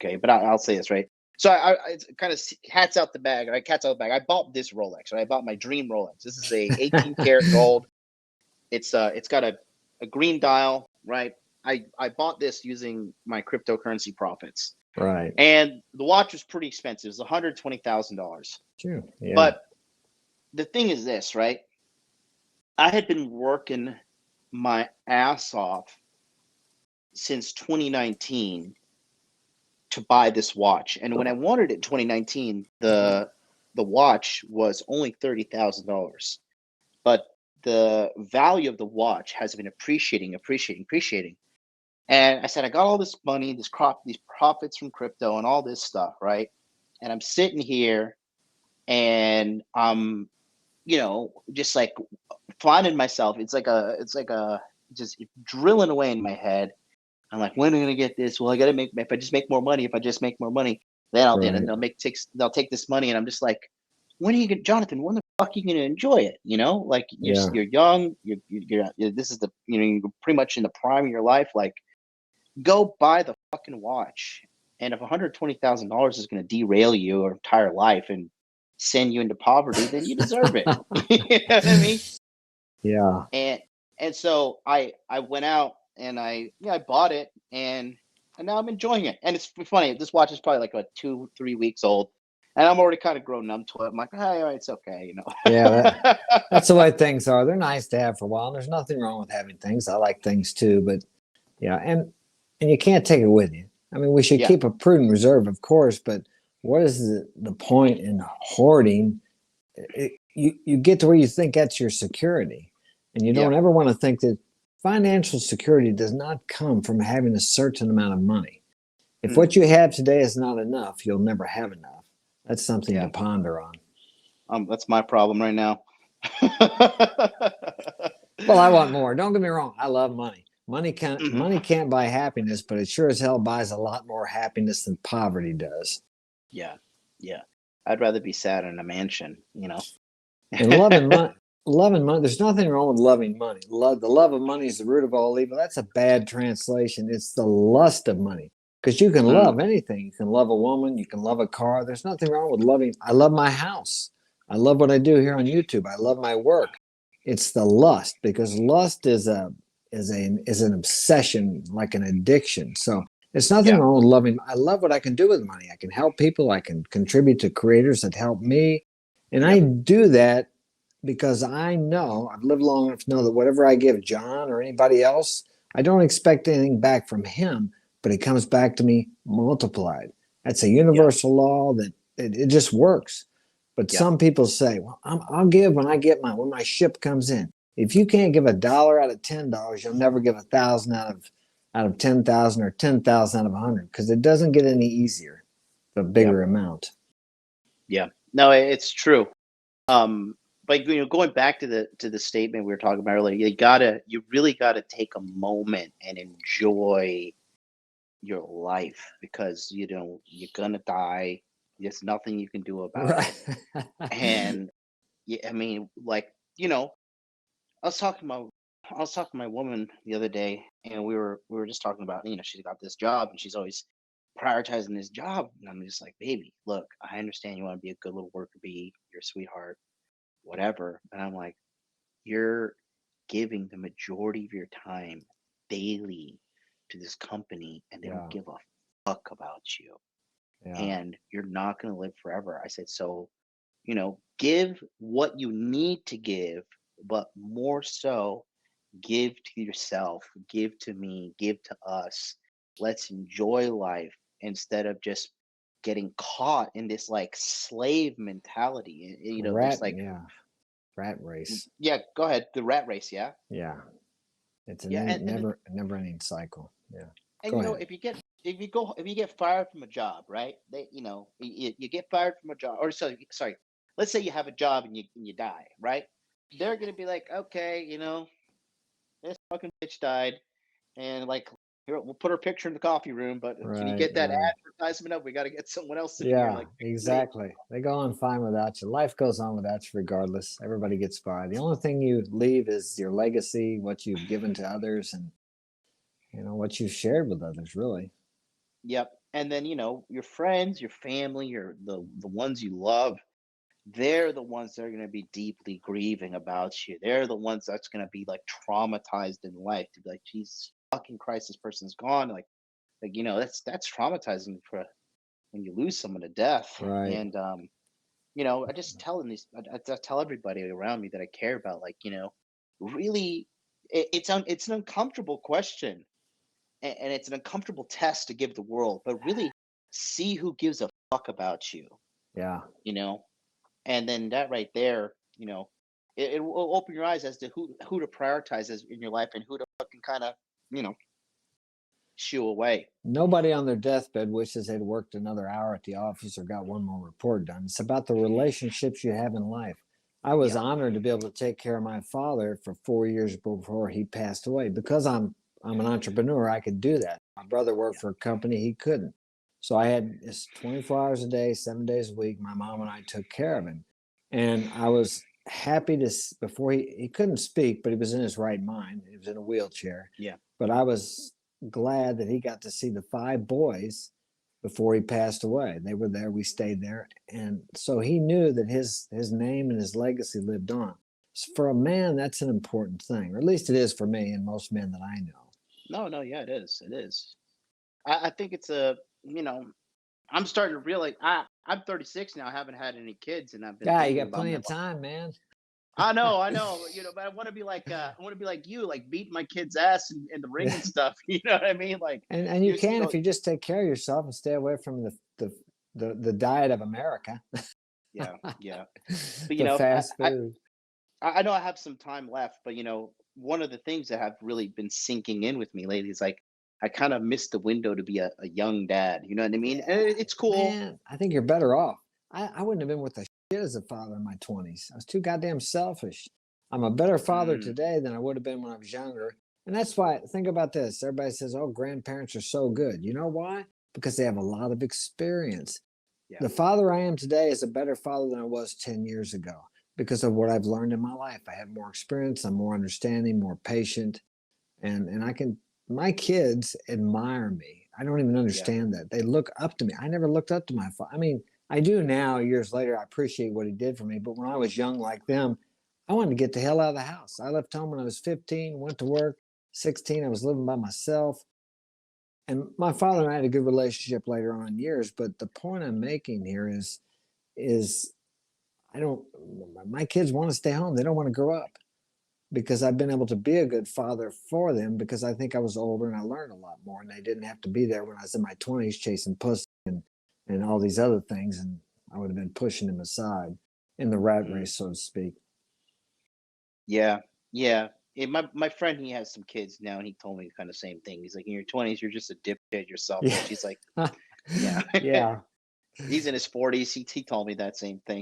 okay, but I'll say this, right? So it's kind of hats out the bag, right? Cats out the bag. I bought this Rolex, right? I bought my dream Rolex. This is a 18 karat gold. It's got a green dial, right? I bought this using my cryptocurrency profits. Right. And the watch was pretty expensive. It was $120,000. Sure. Yeah. But the thing is this, right? I had been working my ass off since 2019 to buy this watch. And when I wanted it in 2019, the watch was only $30,000. But the value of the watch has been appreciating. And I said, I got all this money, these profits from crypto and all this stuff, right? And I'm sitting here and I'm, just like finding myself. It's like just drilling away in my head. I'm like, when am I gonna get this? Well, I gotta if I just make more money, then they'll take this money. And I'm just like, Jonathan, when the fuck are you gonna enjoy it? Like you're young, this is you're pretty much in the prime of your life. Like, go buy the fucking watch. And if $120,000 is going to derail your entire life and send you into poverty, then you deserve it. You know what I mean? Yeah. And so I went out and I bought it and now I'm enjoying it. And it's funny. This watch is probably like 2-3 weeks old. And I'm already kind of grown numb to it. I'm like, hey, all right, it's okay, Yeah, that's the way things are. They're nice to have for a while. There's nothing wrong with having things. I like things too, but yeah, and you can't take it with you. I mean, we should keep a prudent reserve, of course, but what is the point in hoarding? You get to where you think that's your security, and you don't ever want to think that financial security does not come from having a certain amount of money. If what you have today is not enough, you'll never have enough. That's something to ponder on. That's my problem right now. Well, I want more. Don't get me wrong. I love money. Money can't buy happiness, but it sure as hell buys a lot more happiness than poverty does. Yeah. I'd rather be sad in a mansion, And loving money, there's nothing wrong with loving money. The love of money is the root of all evil. That's a bad translation. It's the lust of money. Because you can love anything. You can love a woman. You can love a car. There's nothing wrong with loving. I love my house. I love what I do here on YouTube. I love my work. It's the lust, because lust is an obsession, like an addiction. So it's nothing wrong with loving. I love what I can do with money. I can help people. I can contribute to creators that help me. And I do that because I know, I've lived long enough to know that whatever I give John or anybody else, I don't expect anything back from him, but it comes back to me multiplied. That's a universal law that it just works. But some people say, well, I'll give when my ship comes in. If you can't give $1 out of $10, you'll never give 1,000 out of 10,000 or 10,000 out of 100, because it doesn't get any easier, the bigger amount. Yeah, no, it's true. But going back to the statement we were talking about earlier, you really gotta take a moment and enjoy your life, because you're gonna die. There's nothing you can do about it. And I mean, like, I was talking to my woman the other day, and we were just talking about, she's got this job and she's always prioritizing this job, and I'm just like, baby, look, I understand you want to be a good little worker bee, you're a sweetheart, whatever, and I'm like, you're giving the majority of your time daily to this company, and they don't give a fuck about you, and you're not going to live forever. I said, so give what you need to give, but more so, give to yourself, give to me, give to us. Let's enjoy life instead of just getting caught in this like slave mentality. Rat race. Yeah, go ahead. The rat race. Yeah. Yeah, it's a never-ending cycle. Yeah. And if you get fired from a job, right? You get fired from a job, or sorry. Let's say you have a job and you die, right? They're gonna be like, okay, this fucking bitch died, and like, here, we'll put her picture in the coffee room, but can you get that advertisement up? We got to get someone else in here. Like, exactly. They go on fine without you. Life goes on without you regardless. Everybody gets by. The only thing you leave is your legacy, what you've given to others, and what you've shared with others, really. Yep. And then, your friends, your family, the ones you love, they're the ones that are going to be deeply grieving about you. They're the ones that's going to be like traumatized in life to be like, Jesus fucking Christ, this person's gone. Like, that's traumatizing for when you lose someone to death. Right. And I just I tell everybody around me that I care about, like, really, it's an uncomfortable question, and it's an uncomfortable test to give the world, but really see who gives a fuck about you, Yeah. you know, and then that right there, it will open your eyes as to who to prioritize as in your life and who to fucking kind of, you know, shoo away. Nobody on their deathbed wishes they'd worked another hour at the office or got one more report done. It's about the relationships you have in life. I was Yeah, honored to be able to take care of my father for 4 years before he passed away. Because I'm an entrepreneur, I could do that. My brother worked yeah, for a company, he couldn't. So I had this 24 hours a day, 7 days a week. My mom and I took care of him. And I was happy to, before he couldn't speak, but he was in his right mind. He was in a wheelchair. yeah. But I was glad that he got to see the 5 boys before he passed away. They were there, we stayed there, and so he knew that his name and his legacy lived on. So for a man, that's an important thing, or at least it is for me and most men that I know. No, no, yeah, it is. It is. I think it's a, I'm starting to realize I'm 36 now. I haven't had any kids, and I've been Yeah, you thinking got about plenty my. of time, man. I know, but I want to be like, I want to be like you, like beating my kid's ass in the ring Yeah. and stuff. You know what I mean? Like, And you can if you just take care of yourself and stay away from the diet of America, yeah, yeah. But the fast food. I know I have some time left, but one of the things that have really been sinking in with me lately is like I kind of missed the window to be a young dad. You know what I mean? And Yeah, it's cool. man, I think you're better off. I wouldn't have been worth a shit as a father in my 20s. I was too goddamn selfish. I'm a better father Mm, today than I would have been when I was younger. And that's why, think about this. Everybody says, oh, grandparents are so good. You know why? Because they have a lot of experience. yeah. The father I am today is a better father than I was 10 years ago because of what I've learned in my life. I have more experience, I'm more understanding, more patient, and I can my kids admire me. I don't even Yeah. understand that. They look up to me. I never looked up to my father. I mean, I do now, years later, I appreciate what he did for me. But when I was young like them, I wanted to get the hell out of the house. I left home when I was 15, went to work. 16, I was living by myself. And my father and I had a good relationship later on in years. But the point I'm making here is I don't my kids want to stay home. They don't want to grow up because I've been able to be a good father for them because I think I was older and I learned a lot more and they didn't have to be there when I was in my 20s chasing pussy and all these other things and I would have been pushing them aside in the rat Mm, race, so to speak. yeah. Yeah. My friend, he has some kids now, and he told me kind of same thing. He's like, in your 20s, you're just a dipshit. You're Yeah. selfish. He's like, yeah. Yeah. He's in his 40s. He told me that same thing.